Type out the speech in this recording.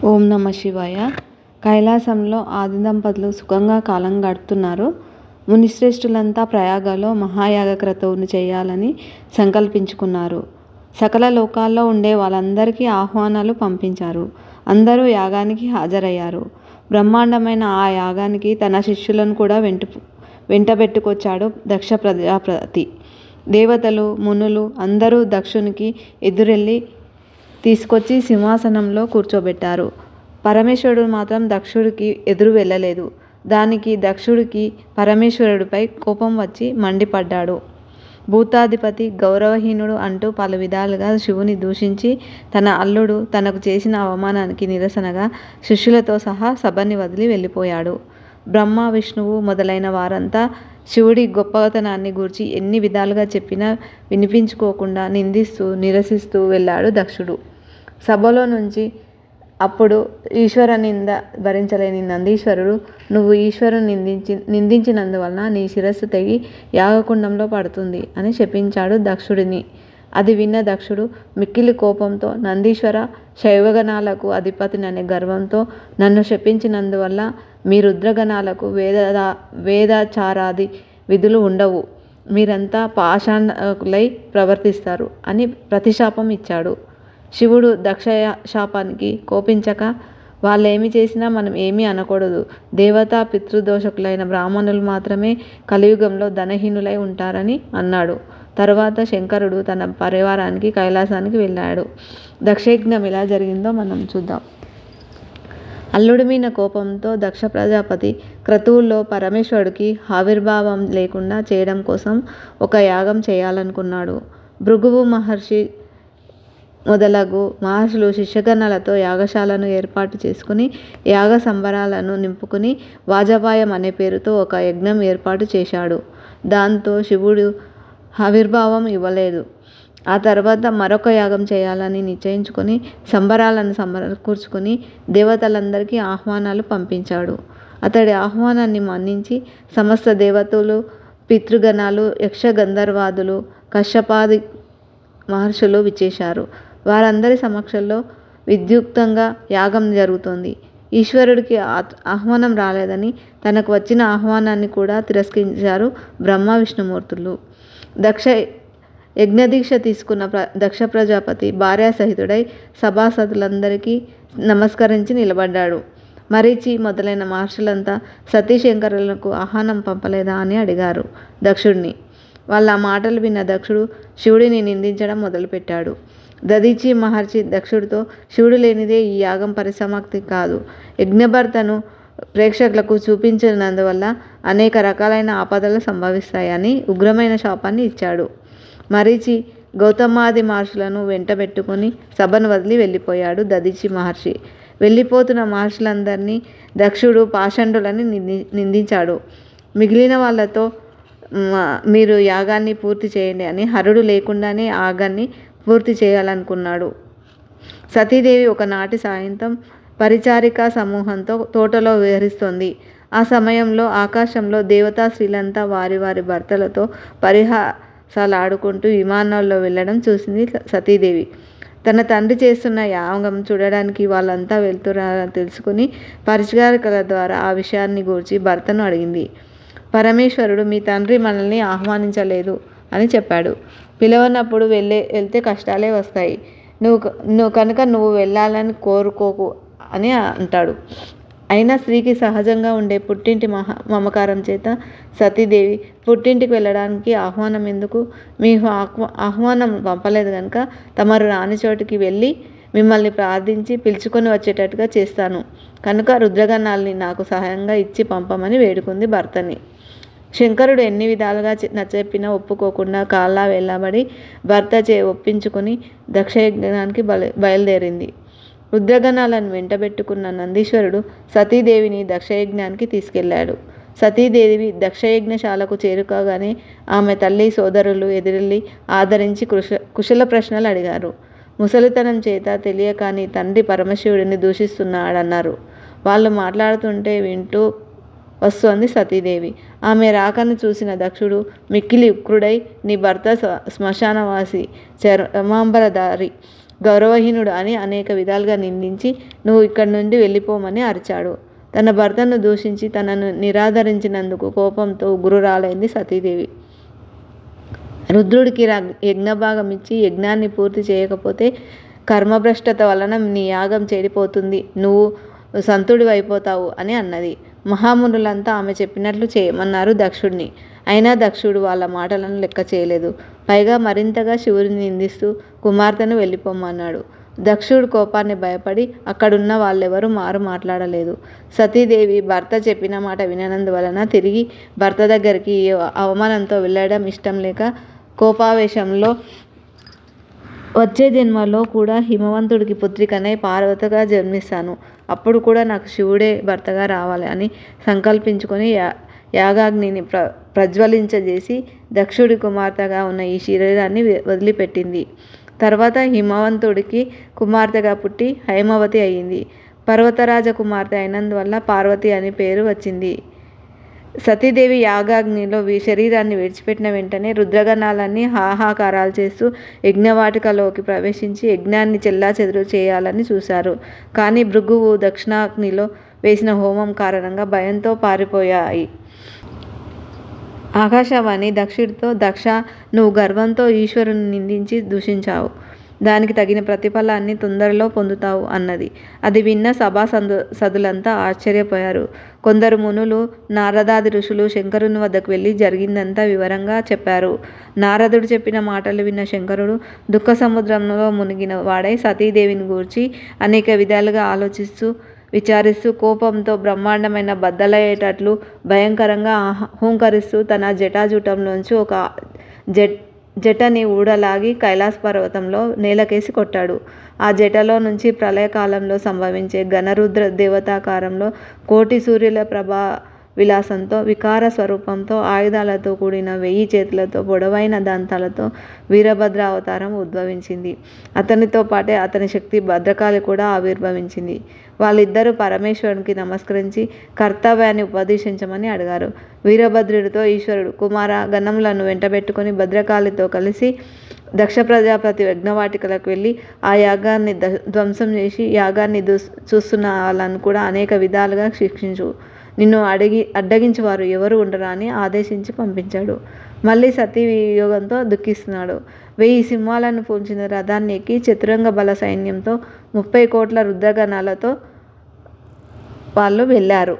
ఓం నమ శివాయ. కైలాసంలో ఆది దంపతులు సుఖంగా కాలం గడుపుతున్నారు. మునిశ్రేష్ఠులంతా ప్రయాగలో మహాయాగ క్రతువును చేయాలని సంకల్పించుకున్నారు. సకల లోకాల్లో ఉండే వాళ్ళందరికీ ఆహ్వానాలు పంపించారు. అందరూ యాగానికి హాజరయ్యారు. బ్రహ్మాండమైన ఆ యాగానికి తన శిష్యులను కూడా వెంటబెట్టుకొచ్చాడు దక్ష ప్రజాపతి. దేవతలు, మునులు అందరూ దక్షునికి ఎదురెళ్ళి తీసుకొచ్చి సింహాసనంలో కూర్చోబెట్టారు. పరమేశ్వరుడు మాత్రం దక్షుడికి ఎదురు వెళ్ళలేదు. దానికి దక్షుడికి పరమేశ్వరుడిపై కోపం వచ్చి మండిపడ్డాడు. భూతాధిపతి గౌరవహీనుడు అంటూ పలు విధాలుగా శివుని దూషించి తన అల్లుడు తనకు చేసిన అవమానానికి నిరసనగా శిష్యులతో సహా సభని వదిలి వెళ్ళిపోయాడు. బ్రహ్మ, విష్ణువు మొదలైన వారంతా శివుడి గొప్పతనాన్ని గూర్చి ఎన్ని విధాలుగా చెప్పినా వినిపించుకోకుండా నిందిస్తూ నిరసిస్తూ వెళ్ళాడు దక్షుడు. సభలో నుంచి అప్పుడు ఈశ్వర నింద భరించలేని నందీశ్వరుడు, నువ్వు ఈశ్వరుని నిందించినందువలన నీ శిరస్సు తెగి యాగకుండంలో పడుతుంది అని శపించాడు దక్షుడిని. అది విన్న దక్షుడు మిక్కిలి కోపంతో, నందీశ్వర, శైవగణాలకు అధిపతిననే గర్వంతో నన్ను శపించినందువల్ల మీ రుద్రగణాలకు వేదాచారాది విధులు ఉండవు, మీరంతా పాషాణులై ప్రవర్తిస్తారు అని ప్రతిశాపం ఇచ్చాడు. శివుడు దక్ష శాపానికి కోపించక, వాళ్ళేమి చేసినా మనం ఏమీ అనకూడదు, దేవతా పితృదోషకులైన బ్రాహ్మణులు మాత్రమే కలియుగంలో ధనహీనులై ఉంటారని అన్నాడు. తరువాత శంకరుడు తన పరివారానికి కైలాసానికి వెళ్ళాడు. దక్షయజ్ఞం ఎలా జరిగిందో మనం చూద్దాం. అల్లుడి మీద కోపంతో దక్ష ప్రజాపతి క్రతువుల్లో పరమేశ్వరుడికి ఆవిర్భావం లేకుండా చేయడం కోసం ఒక యాగం చేయాలనుకున్నాడు. భృగువు మహర్షి మొదలగు మహర్షులు శిష్యగణాలతో యాగశాలను ఏర్పాటు చేసుకుని యాగ సంబరాలను నింపుకుని వాజపాయం అనే పేరుతో ఒక యజ్ఞం ఏర్పాటు చేశాడు. దాంతో శివుడు ఆవిర్భావం ఇవ్వలేదు. ఆ తర్వాత మరొక యాగం చేయాలని నిశ్చయించుకొని సంబరాలను సమకూర్చుకుని దేవతలందరికీ ఆహ్వానాలు పంపించాడు. అతడి ఆహ్వానాన్ని మన్నించి సమస్త దేవతలు, పితృగణాలు, యక్ష గంధర్వాదులు, కశ్యపాది మహర్షులు విచ్చేశారు. వారందరి సమక్షంలో విద్యుక్తంగా యాగం జరుగుతోంది. ఈశ్వరుడికి ఆహ్వానం రాలేదని తనకు వచ్చిన ఆహ్వానాన్ని కూడా తిరస్కరించారు బ్రహ్మ, విష్ణుమూర్తులు. యజ్ఞదీక్ష తీసుకున్న దక్ష ప్రజాపతి భార్యాసహితుడై సభాసదులందరికీ నమస్కరించి నిలబడ్డాడు. మరీచి మొదలైన మహర్షులంతా సతీశంకరులకు ఆహ్వానం పంపలేదా అని అడిగారు దక్షుడిని. వాళ్ళ మాటలు విన్న దక్షుడు శివుడిని నిందించడం మొదలుపెట్టాడు. దధీచి మహర్షి దక్షుడితో, శివుడు లేనిదే ఈ యాగం పరిసమాప్తి కాదు, యజ్ఞభర్తను ప్రేక్షకులకు చూపించినందువల్ల అనేక రకాలైన ఆపదలు సంభవిస్తాయని ఉగ్రమైన శాపాన్ని ఇచ్చాడు. మరీచి గౌతమాది మహర్షులను వెంటబెట్టుకుని సభను వదిలి వెళ్ళిపోయాడు. దధీచి మహర్షి వెళ్ళిపోతున్న మహర్షులందరినీ దక్షుడు పాషండులని నిందించాడు. మిగిలిన వాళ్ళతో మీరు యాగాన్ని పూర్తి చేయండి అని హరుడు లేకుండానే యాగాన్ని పూర్తి చేయాలనుకున్నాడు. సతీదేవి ఒకనాటి సాయంత్రం పరిచారికా సమూహంతో తోటలో విహరిస్తోంది. ఆ సమయంలో ఆకాశంలో దేవతా స్త్రీలంతా వారి వారి భర్తలతో పరిహాసాలాడుకుంటూ విమానాల్లో వెళ్ళడం చూసింది సతీదేవి. తన తండ్రి చేస్తున్న యాగం చూడడానికి వాళ్ళంతా వెళ్తున్నారని తెలుసుకుని పరిచారికల ద్వారా ఆ విషయాన్ని గూర్చి భర్తను అడిగింది. పరమేశ్వరుడు మీ తండ్రి మనల్ని ఆహ్వానించలేదు అని చెప్పాడు. పిలవనప్పుడు వెళ్తే కష్టాలే వస్తాయి, నువ్వు కనుక నువ్వు వెళ్ళాలని కోరుకోకు అని అంటాడు. అయినా స్త్రీకి సహజంగా ఉండే పుట్టింటి మమకారం చేత సతీదేవి పుట్టింటికి వెళ్ళడానికి ఆహ్వానం ఎందుకు, మీ ఆహ్వానం పంపలేదు కనుక తమరు రాని చోటికి వెళ్ళి మిమ్మల్ని ప్రార్థించి పిలుచుకొని వచ్చేటట్టుగా చేస్తాను కనుక రుద్రగణాల్ని నాకు సహాయంగా ఇచ్చి పంపమని వేడుకుంది భర్తని. శంకరుడు ఎన్ని విధాలుగా నచ్చచెప్పినా ఒప్పుకోకుండా కాళ్ళ వెళ్ళబడి భర్త ఒప్పించుకుని దక్షయజ్ఞానికి బయలుదేరింది. రుద్రగణాలను వెంటబెట్టుకున్న నందీశ్వరుడు సతీదేవిని దక్షయజ్ఞానికి తీసుకెళ్లాడు. సతీదేవి దక్షయజ్ఞశాలకు చేరుకోగానే ఆమె తల్లి, సోదరులు ఎదురెళ్ళి ఆదరించి కుశల ప్రశ్నలు అడిగారు. ముసలితనం చేత తెలియక నీ తండ్రి పరమశివుడిని దూషిస్తున్నాడన్నారు. వాళ్ళు మాట్లాడుతుంటే వింటూ వస్తోంది సతీదేవి. ఆమె రాకను చూసిన దక్షుడు మిక్కిలి ఉక్రుడై, నీ భర్త శ్మశానవాసి, చర్మాంబరధారి, గౌరవహీనుడు అని అనేక విధాలుగా నిందించి నువ్వు ఇక్కడి నుండి వెళ్ళిపోమని అరిచాడు. తన భర్తను దూషించి తనను నిరాదరించినందుకు కోపంతో ఉగ్రురాలైంది సతీదేవి. రుద్రుడికి యజ్ఞభాగం ఇచ్చి యజ్ఞాన్ని పూర్తి చేయకపోతే కర్మభ్రష్టత వలన నీ యాగం చెడిపోతుంది, నువ్వు సంతుడి అయిపోతావు అని అన్నది. మహామునులంతా ఆమె చెప్పినట్లు చేయమన్నారు దక్షుడిని. అయినా దక్షుడు వాళ్ళ మాటలను లెక్క చేయలేదు. పైగా మరింతగా శివుడిని నిందిస్తూ కుమార్తెను వెళ్ళిపోమన్నాడు. దక్షుడు కోపాన్ని భయపడి అక్కడున్న వాళ్ళెవరూ మాట్లాడలేదు. సతీదేవి భర్త చెప్పిన మాట విననందువలన తిరిగి భర్త దగ్గరికి అవమానంతో వెళ్ళడం ఇష్టం లేక కోపావేశంలో వచ్చే జన్మలో కూడా హిమవంతుడికి పుత్రికనై పార్వతిగా జన్మిస్తాను, అప్పుడు కూడా నాకు శివుడే భర్తగా రావాలి అని సంకల్పించుకొని యాగాగ్నిని ప్రజ్వలించజేసి దక్షుడి కుమార్తెగా ఉన్న ఈ శరీరాన్ని వదిలిపెట్టింది. తర్వాత హిమవంతుడికి కుమార్తెగా పుట్టి హైమవతి అయింది. పర్వతరాజ కుమార్తె అయినందువల్ల పార్వతి అని పేరు వచ్చింది. సతీదేవి యాగాగ్నిలో శరీరాన్ని విడిచిపెట్టిన వెంటనే రుద్రగణాలన్నీ హాహాకారాలు చేస్తూ యజ్ఞవాటికలోకి ప్రవేశించి యజ్ఞాన్ని చెల్లాచెదురు చేయాలని చూశారు. కానీ భృగువు దక్షిణాగ్నిలో వేసిన హోమం కారణంగా భయంతో పారిపోయాయి. ఆకాశవాణి దక్షుడితో, దక్ష, నువ్వు గర్వంతో ఈశ్వరుని నిందించి దూషించావు, దానికి తగిన ప్రతిఫలాన్ని తొందరలో పొందుతావు అన్నది. అది విన్న సభాసదులంతా ఆశ్చర్యపోయారు. కొందరు మునులు, నారదాది ఋషులు శంకరుని వద్దకు వెళ్ళి జరిగిందంతా వివరంగా చెప్పారు. నారదుడు చెప్పిన మాటలు విన్న శంకరుడు దుఃఖ సముద్రంలో మునిగిన వాడై సతీదేవిని గూర్చి అనేక విధాలుగా ఆలోచిస్తూ విచారిస్తూ కోపంతో బ్రహ్మాండమైన బద్దలయ్యేటట్లు భయంకరంగా హూంకరిస్తూ తన జటాజూటంలోంచి ఒక జటని ఊడలాగి కైలాస పర్వతంలో నేలకేసి కొట్టాడు. ఆ జటలో నుంచి ప్రళయకాలంలో సంభవించే ఘనరుద్ర దేవతాకారంలో కోటి సూర్యుల ప్రభా విలాసంతో వికార స్వరూపంతో ఆయుధాలతో కూడిన 1000 చేతులతో పొడవైన దంతాలతో వీరభద్ర అవతారం ఉద్భవించింది. అతనితో పాటే అతని శక్తి భద్రకాళి కూడా ఆవిర్భవించింది. వాళ్ళిద్దరూ పరమేశ్వరునికి నమస్కరించి కర్తవ్యాన్ని ఉపదేశించమని అడిగారు. వీరభద్రుడితో ఈశ్వరుడు, కుమార, గణములను వెంటబెట్టుకుని భద్రకాళితో కలిసి దక్ష ప్రజాపతి యజ్ఞవాటికలకు వెళ్ళి ఆ యాగాన్ని ధ్వంసం చేసి యాగాన్ని చూస్తున్న వాళ్ళను కూడా అనేక విధాలుగా శిక్షించు, నిన్ను అడ్డగించేవారు ఎవరు ఉండరా అని ఆదేశించి పంపించాడు. మళ్ళీ సతీ వియోగంతో దుఃఖిస్తున్నాడు. 1000 సింహాలను పూల్చిన రథాన్ని ఎక్కి చతురంగ బల సైన్యంతో 30 కోట్ల రుద్రగణాలతో వాళ్ళు వెళ్ళారు.